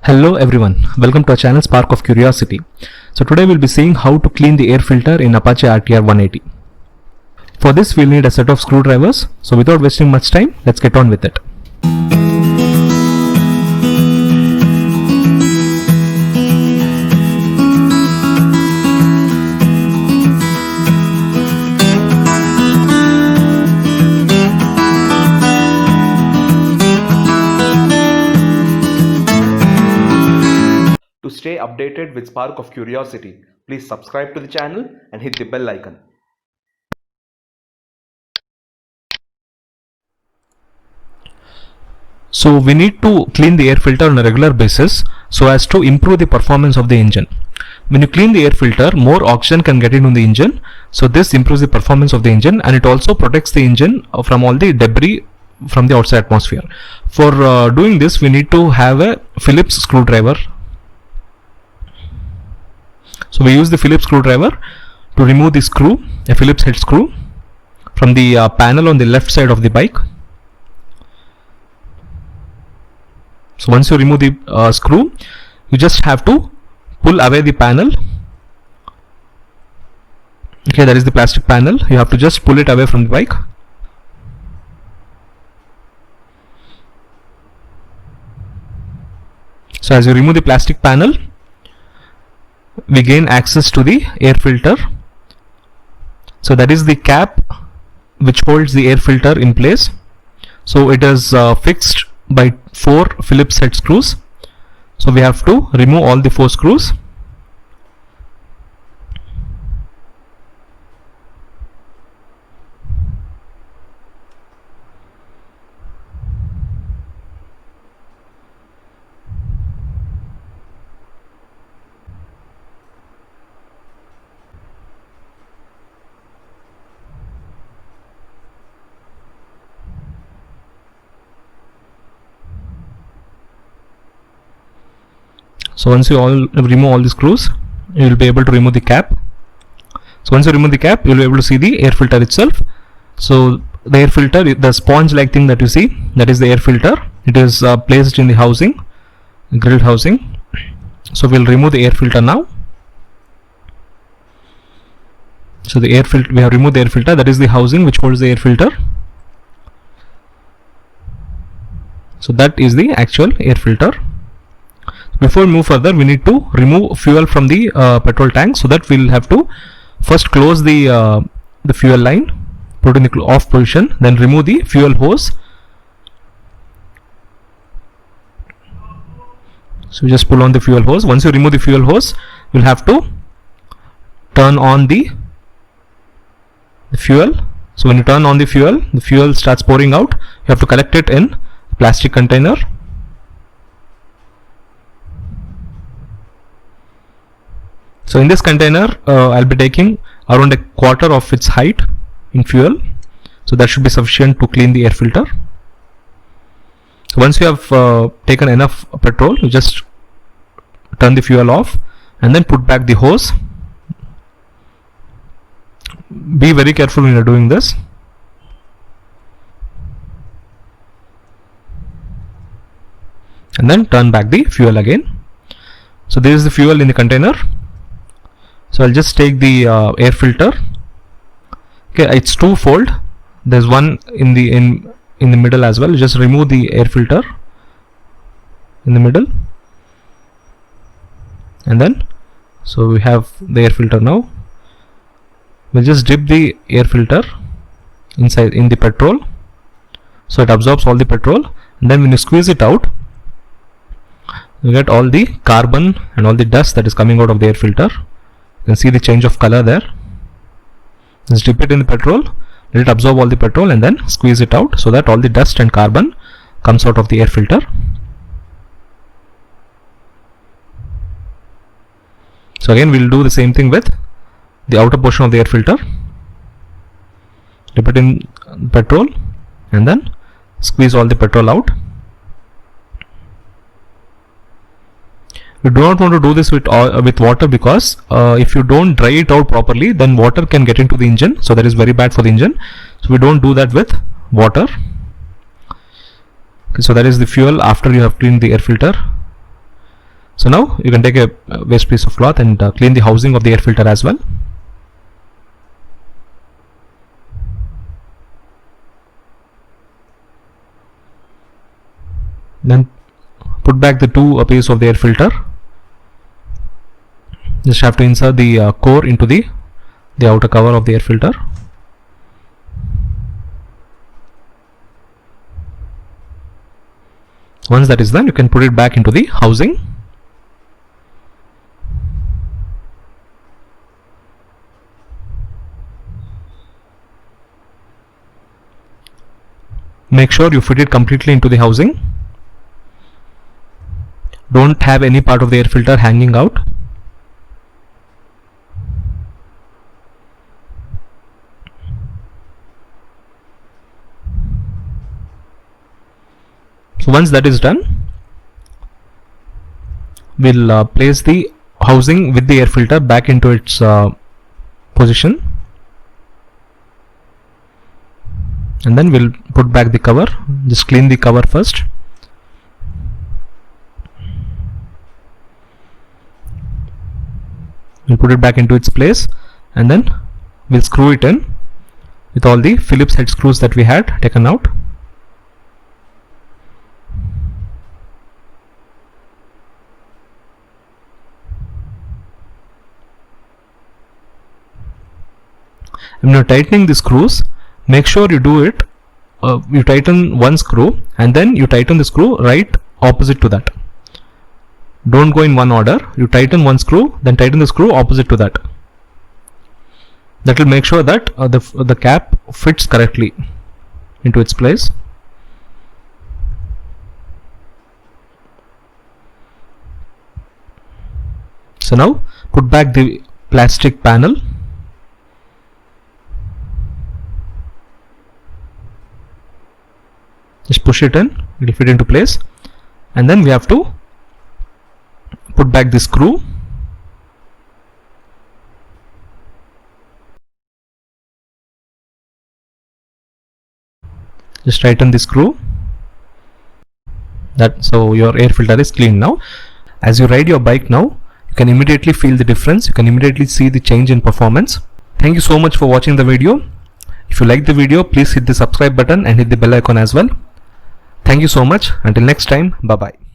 Hello everyone, welcome to our channel Spark of Curiosity. So today we'll be seeing how to clean the air filter in Apache RTR 180. For this we'll need a set of screwdrivers, so without wasting much time, let's get on with it. To stay updated with Spark of Curiosity, please subscribe to the channel and hit the bell icon. So we need to clean the air filter on a regular basis so as to improve the performance of the engine. When you clean the air filter, more oxygen can get into the engine, so this improves the performance of the engine and it also protects the engine from all the debris from the outside atmosphere. For doing this, we need to have a Phillips screwdriver. So we use the Phillips screwdriver to remove the screw, a Phillips head screw, from the panel on the left side of the bike. So once you remove the screw, you just have to pull away the panel. Okay, that is the plastic panel. You have to just pull it away from the bike. So as you remove the plastic panel, we gain access to the air filter. So that is the cap which holds the air filter in place. So it is fixed by 4 Phillips head screws. So we have to remove all the 4 screws. So once you remove all the screws, you will be able to remove the cap. So once you remove the cap, you will be able to see the air filter itself. So the air filter, the sponge like thing that you see, that is the air filter. It is placed in the housing, grilled housing. So we will remove the air filter now. So the air filter, we have removed the air filter, that is the housing which holds the air filter. So that is the actual air filter. Before we move further, we need to remove fuel from the petrol tank. So that we'll have to first close the fuel line, put in the off position, then remove the fuel hose. So just pull on the fuel hose. Once you remove the fuel hose, you'll have to turn on the fuel. So when you turn on the fuel starts pouring out. You have to collect it in a plastic container. So in this container, I'll be taking around a quarter of its height in fuel. So that should be sufficient to clean the air filter. So once you have taken enough petrol, you just turn the fuel off and then put back the hose. Be very careful when you're doing this. And then turn back the fuel again. So this is the fuel in the container. So I'll just take the air filter. Okay, it's two-fold. There's one in the middle as well. Just remove the air filter in the middle, and then so we have the air filter now. We'll just dip the air filter inside in the petrol, so it absorbs all the petrol, and then when you squeeze it out, you get all the carbon and all the dust that is coming out of the air filter. You can see the change of color there. Just dip it in the petrol, let it absorb all the petrol, and then squeeze it out so that all the dust and carbon comes out of the air filter. So again we'll do the same thing with the outer portion of the air filter. Dip it in petrol and then squeeze all the petrol out. You do not want to do this with water because if you don't dry it out properly, then water can get into the engine, so that is very bad for the engine. So we don't do that with water. Okay, so that is the fuel after you have cleaned the air filter. So now you can take a waste piece of cloth and clean the housing of the air filter as well. Then put back the two pieces of the air filter. Just have to insert the core into the outer cover of the air filter. Once that is done, you can put it back into the housing. Make sure you fit it completely into the housing. Don't have any part of the air filter hanging out. So once that is done, we'll place the housing with the air filter back into its position, and then we'll put back the cover. Just clean the cover first. We'll put it back into its place, and then we'll screw it in with all the Phillips head screws that we had taken out. When you're tightening the screws, make sure you do it, you tighten one screw and then you tighten the screw right opposite to that. Don't go in one order. You tighten one screw, then tighten the screw opposite to that. That will make sure that the cap fits correctly into its place. So now put back the plastic panel. Just push it in, it will fit into place, and then we have to put back the screw. Just tighten the screw. So your air filter is clean now. As you ride your bike now, you can immediately feel the difference. You can immediately see the change in performance. Thank you so much for watching the video. If you like the video, please hit the subscribe button and hit the bell icon as well. Thank you so much. Until next time, bye bye.